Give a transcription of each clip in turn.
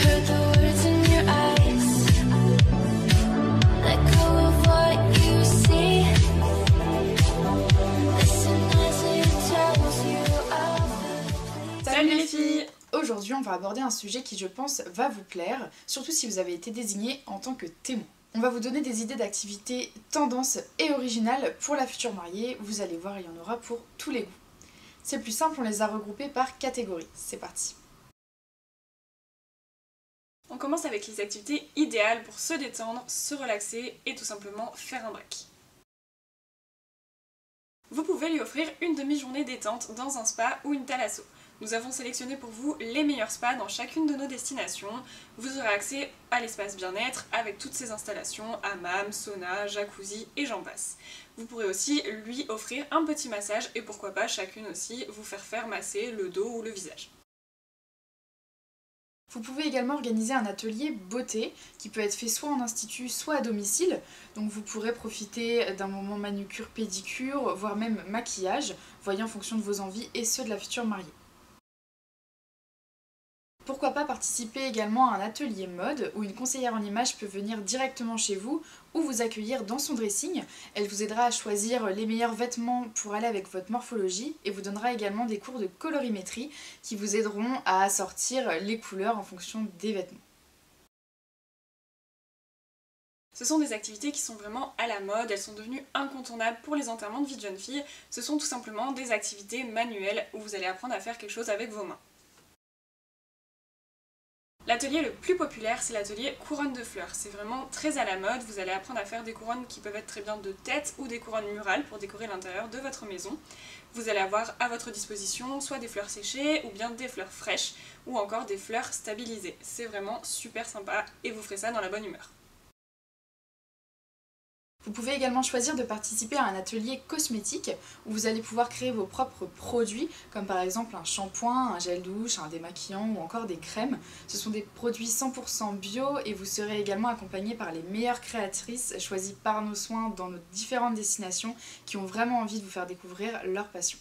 heard the words in your eyes. Let go of what you see. Listen as it tells you of the Salut les filles! Aujourd'hui, on va aborder un sujet qui, je pense, va vous plaire, surtout si vous avez été désigné en tant que témoin. On va vous donner des idées d'activités tendances et originales pour la future mariée. Vous allez voir, il y en aura pour tous les goûts. C'est plus simple, on les a regroupés par catégorie. C'est parti. On commence avec les activités idéales pour se détendre, se relaxer et tout simplement faire un break. Vous pouvez lui offrir une demi-journée détente dans un spa ou une thalasso. Nous avons sélectionné pour vous les meilleurs spas dans chacune de nos destinations. Vous aurez accès à l'espace bien-être avec toutes ses installations, hammam, sauna, jacuzzi et j'en passe. Vous pourrez aussi lui offrir un petit massage et pourquoi pas chacune aussi vous faire masser le dos ou le visage. Vous pouvez également organiser un atelier beauté qui peut être fait soit en institut, soit à domicile. Donc vous pourrez profiter d'un moment manucure-pédicure, voire même maquillage, voyez en fonction de vos envies et ceux de la future mariée. Pourquoi pas participer également à un atelier mode où une conseillère en images peut venir directement chez vous ou vous accueillir dans son dressing. Elle vous aidera à choisir les meilleurs vêtements pour aller avec votre morphologie et vous donnera également des cours de colorimétrie qui vous aideront à assortir les couleurs en fonction des vêtements. Ce sont des activités qui sont vraiment à la mode, elles sont devenues incontournables pour les enterrements de vie de jeune fille. Ce sont tout simplement des activités manuelles où vous allez apprendre à faire quelque chose avec vos mains. L'atelier le plus populaire, c'est l'atelier couronne de fleurs. C'est vraiment très à la mode, vous allez apprendre à faire des couronnes qui peuvent être très bien de tête ou des couronnes murales pour décorer l'intérieur de votre maison. Vous allez avoir à votre disposition soit des fleurs séchées ou bien des fleurs fraîches ou encore des fleurs stabilisées. C'est vraiment super sympa et vous ferez ça dans la bonne humeur. Vous pouvez également choisir de participer à un atelier cosmétique où vous allez pouvoir créer vos propres produits, comme par exemple un shampoing, un gel douche, un démaquillant ou encore des crèmes. Ce sont des produits 100% bio et vous serez également accompagné par les meilleures créatrices choisies par nos soins dans nos différentes destinations qui ont vraiment envie de vous faire découvrir leur passion.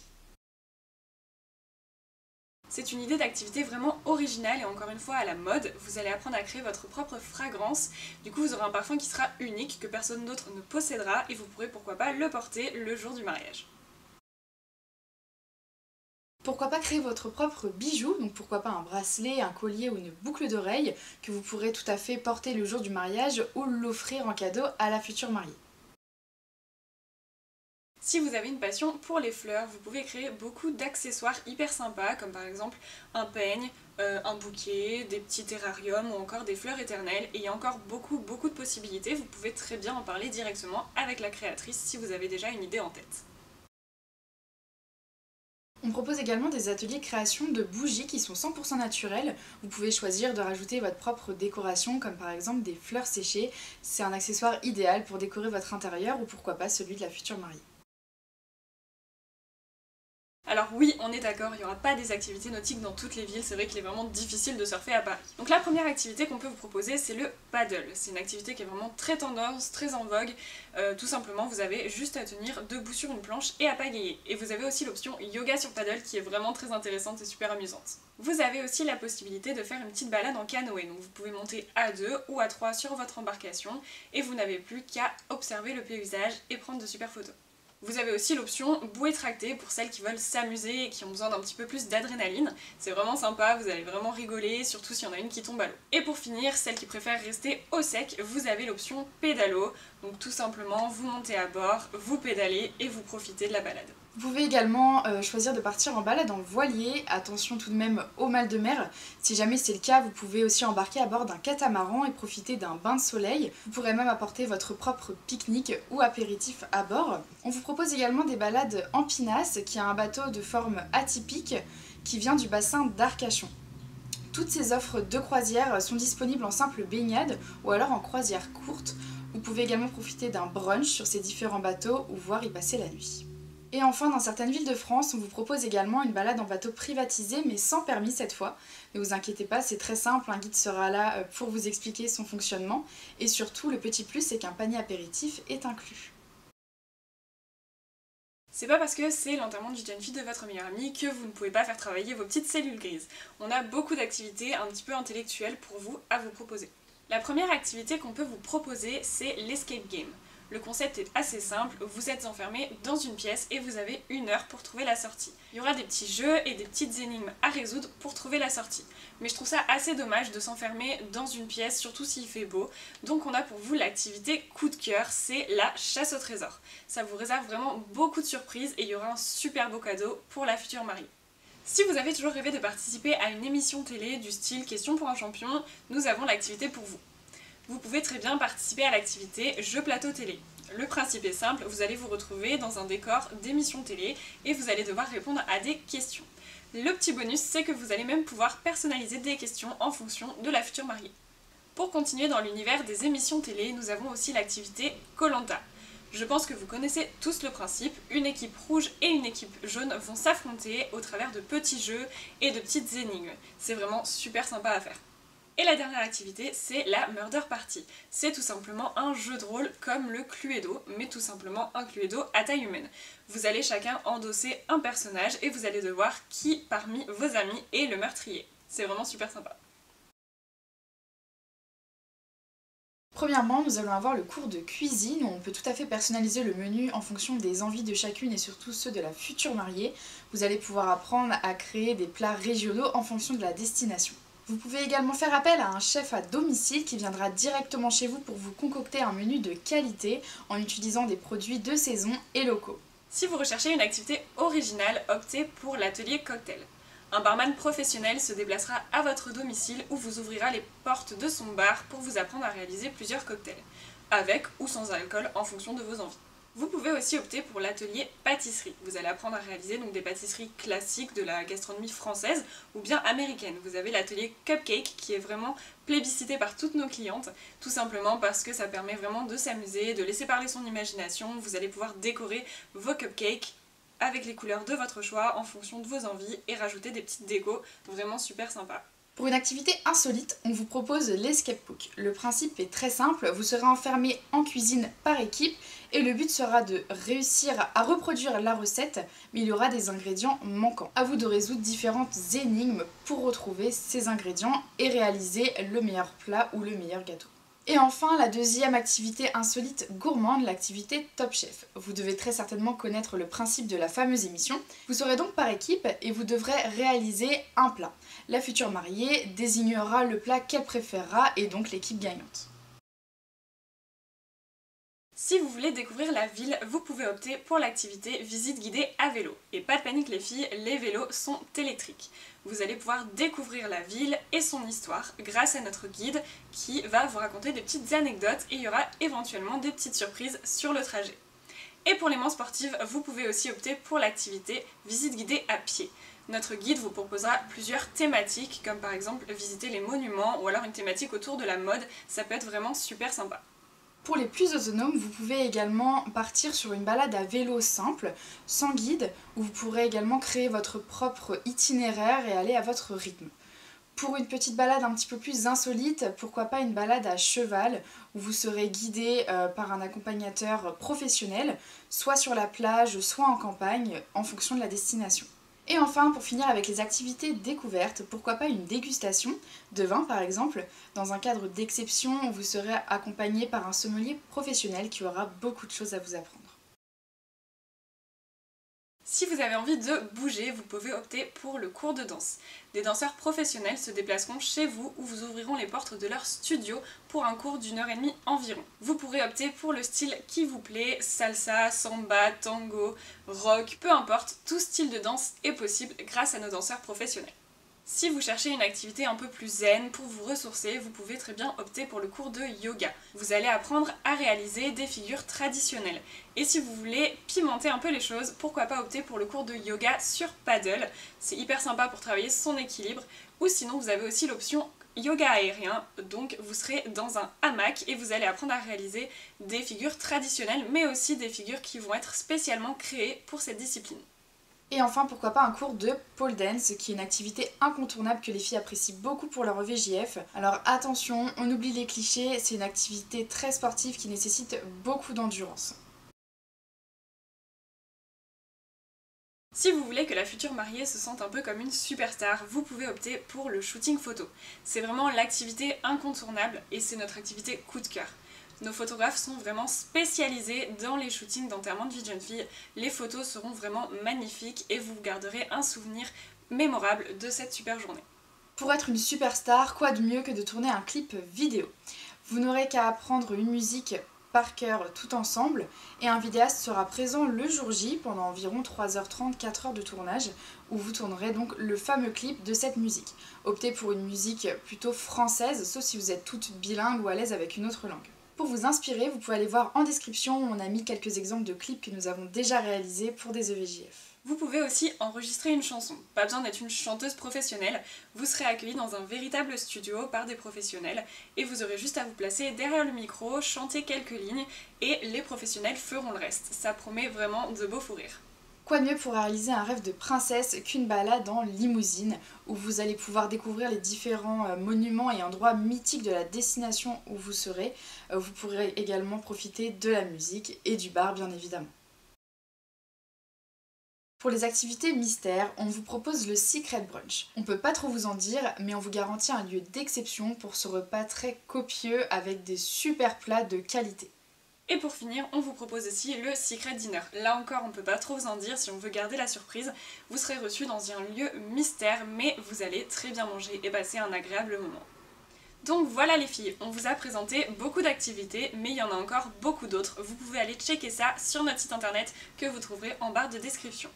C'est une idée d'activité vraiment originale et encore une fois à la mode. Vous allez apprendre à créer votre propre fragrance. Du coup, vous aurez un parfum qui sera unique, que personne d'autre ne possédera et vous pourrez pourquoi pas le porter le jour du mariage. Pourquoi pas créer votre propre bijou, donc pourquoi pas un bracelet, un collier ou une boucle d'oreille que vous pourrez tout à fait porter le jour du mariage ou l'offrir en cadeau à la future mariée. Si vous avez une passion pour les fleurs, vous pouvez créer beaucoup d'accessoires hyper sympas, comme par exemple un peigne, un bouquet, des petits terrariums ou encore des fleurs éternelles. Et il y a encore beaucoup de possibilités, vous pouvez très bien en parler directement avec la créatrice si vous avez déjà une idée en tête. On propose également des ateliers création de bougies qui sont 100% naturelles. Vous pouvez choisir de rajouter votre propre décoration, comme par exemple des fleurs séchées. C'est un accessoire idéal pour décorer votre intérieur ou pourquoi pas celui de la future mariée. Alors oui, on est d'accord, il n'y aura pas des activités nautiques dans toutes les villes, c'est vrai qu'il est vraiment difficile de surfer à Paris. Donc la première activité qu'on peut vous proposer, c'est le paddle. C'est une activité qui est vraiment très tendance, très en vogue. Tout simplement, vous avez juste à tenir debout sur une planche et à pagayer. Et vous avez aussi l'option yoga sur paddle qui est vraiment très intéressante et super amusante. Vous avez aussi la possibilité de faire une petite balade en canoë, donc vous pouvez monter à 2 ou à 3 sur votre embarcation et vous n'avez plus qu'à observer le paysage et prendre de super photos. Vous avez aussi l'option bouée tractée pour celles qui veulent s'amuser et qui ont besoin d'un petit peu plus d'adrénaline. C'est vraiment sympa, vous allez vraiment rigoler, surtout s'il y en a une qui tombe à l'eau. Et pour finir, celles qui préfèrent rester au sec, vous avez l'option pédalo. Donc tout simplement, vous montez à bord, vous pédalez et vous profitez de la balade. Vous pouvez également choisir de partir en balade en voilier, attention tout de même au mal de mer. Si jamais c'est le cas, vous pouvez aussi embarquer à bord d'un catamaran et profiter d'un bain de soleil. Vous pourrez même apporter votre propre pique-nique ou apéritif à bord. On vous propose également des balades en pinasse, qui est un bateau de forme atypique qui vient du bassin d'Arcachon. Toutes ces offres de croisière sont disponibles en simple baignade ou alors en croisière courte. Vous pouvez également profiter d'un brunch sur ces différents bateaux ou voir y passer la nuit. Et enfin, dans certaines villes de France, on vous propose également une balade en bateau privatisé, mais sans permis cette fois. Ne vous inquiétez pas, c'est très simple, un guide sera là pour vous expliquer son fonctionnement. Et surtout, le petit plus, c'est qu'un panier apéritif est inclus. C'est pas parce que c'est l'enterrement du jeune fille de votre meilleure amie que vous ne pouvez pas faire travailler vos petites cellules grises. On a beaucoup d'activités un petit peu intellectuelles pour vous à vous proposer. La première activité qu'on peut vous proposer, c'est l'escape game. Le concept est assez simple, vous êtes enfermé dans une pièce et vous avez 1 heure pour trouver la sortie. Il y aura des petits jeux et des petites énigmes à résoudre pour trouver la sortie. Mais je trouve ça assez dommage de s'enfermer dans une pièce, surtout s'il fait beau. Donc on a pour vous l'activité coup de cœur, c'est la chasse au trésor. Ça vous réserve vraiment beaucoup de surprises et il y aura un super beau cadeau pour la future mariée. Si vous avez toujours rêvé de participer à une émission télé du style Question pour un champion, nous avons l'activité pour vous. Vous pouvez très bien participer à l'activité Jeux plateau télé. Le principe est simple, vous allez vous retrouver dans un décor d'émission télé et vous allez devoir répondre à des questions. Le petit bonus, c'est que vous allez même pouvoir personnaliser des questions en fonction de la future mariée. Pour continuer dans l'univers des émissions télé, nous avons aussi l'activité Koh-Lanta. Je pense que vous connaissez tous le principe, une équipe rouge et une équipe jaune vont s'affronter au travers de petits jeux et de petites énigmes. C'est vraiment super sympa à faire. Et la dernière activité, c'est la Murder Party. C'est tout simplement un jeu de rôle comme le Cluedo, mais tout simplement un Cluedo à taille humaine. Vous allez chacun endosser un personnage et vous allez devoir qui parmi vos amis est le meurtrier. C'est vraiment super sympa. Premièrement, nous allons avoir le cours de cuisine où on peut tout à fait personnaliser le menu en fonction des envies de chacune et surtout ceux de la future mariée. Vous allez pouvoir apprendre à créer des plats régionaux en fonction de la destination. Vous pouvez également faire appel à un chef à domicile qui viendra directement chez vous pour vous concocter un menu de qualité en utilisant des produits de saison et locaux. Si vous recherchez une activité originale, optez pour l'atelier cocktail. Un barman professionnel se déplacera à votre domicile où vous ouvrira les portes de son bar pour vous apprendre à réaliser plusieurs cocktails, avec ou sans alcool en fonction de vos envies. Vous pouvez aussi opter pour l'atelier pâtisserie. Vous allez apprendre à réaliser donc des pâtisseries classiques de la gastronomie française ou bien américaine. Vous avez l'atelier cupcake qui est vraiment plébiscité par toutes nos clientes, tout simplement parce que ça permet vraiment de s'amuser, de laisser parler son imagination. Vous allez pouvoir décorer vos cupcakes avec les couleurs de votre choix en fonction de vos envies et rajouter des petites décos vraiment super sympas. Pour une activité insolite, on vous propose l'escape book. Le principe est très simple, vous serez enfermé en cuisine par équipe et le but sera de réussir à reproduire la recette, mais il y aura des ingrédients manquants. À vous de résoudre différentes énigmes pour retrouver ces ingrédients et réaliser le meilleur plat ou le meilleur gâteau. Et enfin, la deuxième activité insolite gourmande, l'activité Top Chef. Vous devez très certainement connaître le principe de la fameuse émission. Vous serez donc par équipe et vous devrez réaliser un plat. La future mariée désignera le plat qu'elle préférera et donc l'équipe gagnante. Si vous voulez découvrir la ville, vous pouvez opter pour l'activité visite guidée à vélo. Et pas de panique les filles, les vélos sont électriques. Vous allez pouvoir découvrir la ville et son histoire grâce à notre guide qui va vous raconter des petites anecdotes et il y aura éventuellement des petites surprises sur le trajet. Et pour les moins sportives, vous pouvez aussi opter pour l'activité visite guidée à pied. Notre guide vous proposera plusieurs thématiques comme par exemple visiter les monuments ou alors une thématique autour de la mode, ça peut être vraiment super sympa. Pour les plus autonomes, vous pouvez également partir sur une balade à vélo simple, sans guide, où vous pourrez également créer votre propre itinéraire et aller à votre rythme. Pour une petite balade un petit peu plus insolite, pourquoi pas une balade à cheval, où vous serez guidé par un accompagnateur professionnel, soit sur la plage, soit en campagne, en fonction de la destination. Et enfin, pour finir avec les activités découvertes, pourquoi pas une dégustation de vin par exemple. Dans un cadre d'exception, vous serez accompagné par un sommelier professionnel qui aura beaucoup de choses à vous apprendre. Si vous avez envie de bouger, vous pouvez opter pour le cours de danse. Des danseurs professionnels se déplaceront chez vous où vous ouvriront les portes de leur studio pour un cours d'1h30 environ. Vous pourrez opter pour le style qui vous plaît, salsa, samba, tango, rock, peu importe, tout style de danse est possible grâce à nos danseurs professionnels. Si vous cherchez une activité un peu plus zen pour vous ressourcer, vous pouvez très bien opter pour le cours de yoga. Vous allez apprendre à réaliser des figures traditionnelles. Et si vous voulez pimenter un peu les choses, pourquoi pas opter pour le cours de yoga sur paddle. C'est hyper sympa pour travailler son équilibre. Ou sinon vous avez aussi l'option yoga aérien, donc vous serez dans un hamac et vous allez apprendre à réaliser des figures traditionnelles, mais aussi des figures qui vont être spécialement créées pour cette discipline. Et enfin, pourquoi pas un cours de pole dance, qui est une activité incontournable que les filles apprécient beaucoup pour leur VJF. Alors attention, on oublie les clichés, c'est une activité très sportive qui nécessite beaucoup d'endurance. Si vous voulez que la future mariée se sente un peu comme une superstar, vous pouvez opter pour le shooting photo. C'est vraiment l'activité incontournable et c'est notre activité coup de cœur. Nos photographes sont vraiment spécialisés dans les shootings d'enterrement de vie de jeune fille. Les photos seront vraiment magnifiques et vous garderez un souvenir mémorable de cette super journée. Pour être une superstar, quoi de mieux que de tourner un clip vidéo? Vous n'aurez qu'à apprendre une musique par cœur tout ensemble et un vidéaste sera présent le jour J pendant environ 3h30, 4h de tournage où vous tournerez donc le fameux clip de cette musique. Optez pour une musique plutôt française, sauf si vous êtes toutes bilingues ou à l'aise avec une autre langue. Pour vous inspirer, vous pouvez aller voir en description où on a mis quelques exemples de clips que nous avons déjà réalisés pour des EVJF. Vous pouvez aussi enregistrer une chanson. Pas besoin d'être une chanteuse professionnelle, vous serez accueilli dans un véritable studio par des professionnels et vous aurez juste à vous placer derrière le micro, chanter quelques lignes et les professionnels feront le reste. Ça promet vraiment de beaux fous rires. Quoi de mieux pour réaliser un rêve de princesse qu'une balade en limousine où vous allez pouvoir découvrir les différents monuments et endroits mythiques de la destination où vous serez. Vous pourrez également profiter de la musique et du bar bien évidemment. Pour les activités mystères, on vous propose le Secret Brunch. On peut pas trop vous en dire, mais on vous garantit un lieu d'exception pour ce repas très copieux avec des super plats de qualité. Et pour finir, on vous propose aussi le Secret Dinner. Là encore, on peut pas trop vous en dire si on veut garder la surprise. Vous serez reçus dans un lieu mystère, mais vous allez très bien manger et passer un agréable moment. Donc voilà les filles, on vous a présenté beaucoup d'activités, mais il y en a encore beaucoup d'autres. Vous pouvez aller checker ça sur notre site internet que vous trouverez en barre de description.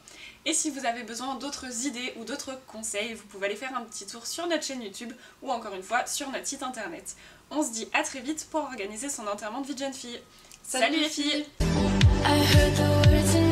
Et si vous avez besoin d'autres idées ou d'autres conseils, vous pouvez aller faire un petit tour sur notre chaîne YouTube ou encore une fois sur notre site internet. On se dit à très vite pour organiser son enterrement de vie de jeune fille. Salut les filles! I heard the words in